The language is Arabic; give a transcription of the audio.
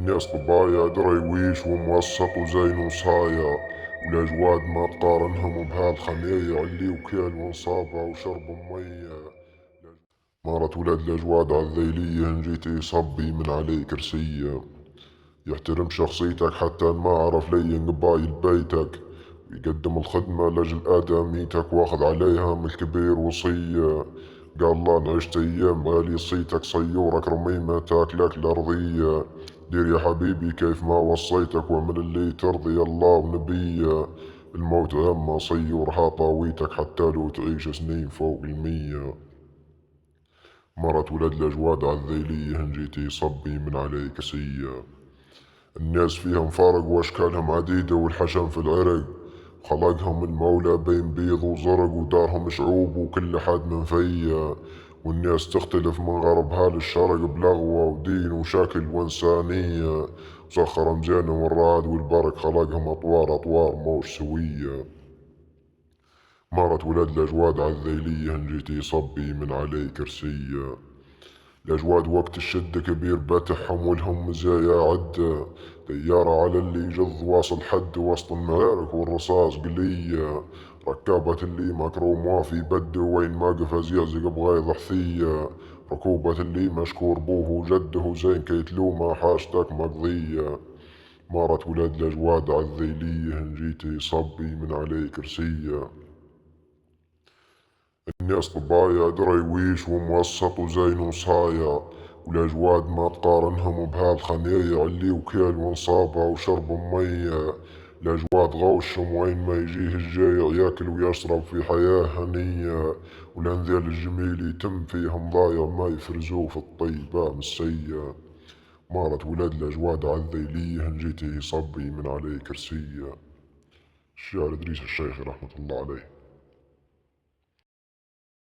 الناس طبايا درويش وموسط وزين وصايا، والأجواد ما تقارنهم بهالخمية اللي وكيل وانصابة وشرب مية. مرت ولاد الأجواد عالذيلية إن جيتي صبي من علي كرسية، يحترم شخصيتك حتى ما عرف لين قبايل بيتك، ويقدم الخدمة لأجل آدميتك واخذ عليها من الكبير وصية. قال الله إن عشت أيام غالي صيتك صيورك رميمة تاكلك الأرضية، دير يا حبيبي كيف ما وصيتك واعمل اللي ترضي الله ونبيه. الموت أما صيور طاويتك حتى لو تعيش سنين فوق 100. مرت ولد الأجواد عالذيلية إن جيتي صبي من علي كسية، الناس فيها مفارق واشكالهم عديدة والحشم في العرق، خلقهم المولى بين بيض وزرق ودارهم شعوب وكل حد من فيا، والناس تختلف من غرب هالشرق بلغوة ودين وشكل وانسانية، وسخر مجانهم والرعد والبرق خلقهم اطوار اطوار موش سوية. مرت ولد الاجواد عالذيلية ان جيتي صبي من علي كرسية، الأجواد وقت الشدة كبير باتحهم ولهم مزايا عدة، طيارة على اللي يجض واصل حد وسط المعارك والرصاص قلية، ركابة اللي مكروم وافي بده وين ما قفا زيزق بغيظ حثية، ركوبة اللي مشكور بوه وجده زين كي تلومه حاجتك مقضية. مارت ولاد الأجواد عالذيلية إن جيتي صبي من علي كرسية، الناس طبايا درويش وموسط وزين وصايا، والأجواد ما تقارنهم بهالخمية اللي وكيل وانصابة وشرب مية. الأجواد غوشهم وين ما يجيه الجايع ياكل ويشرب في حياة هنية، والأنذيل الجميل يتم فيهم ضايع ما يفرزوه في الطيبة مسية. مارت ولاد الأجواد عالذيلية إن جيتي صبي من علي كرسية. الشاعر إدريس الشيخ رحمة الله عليه.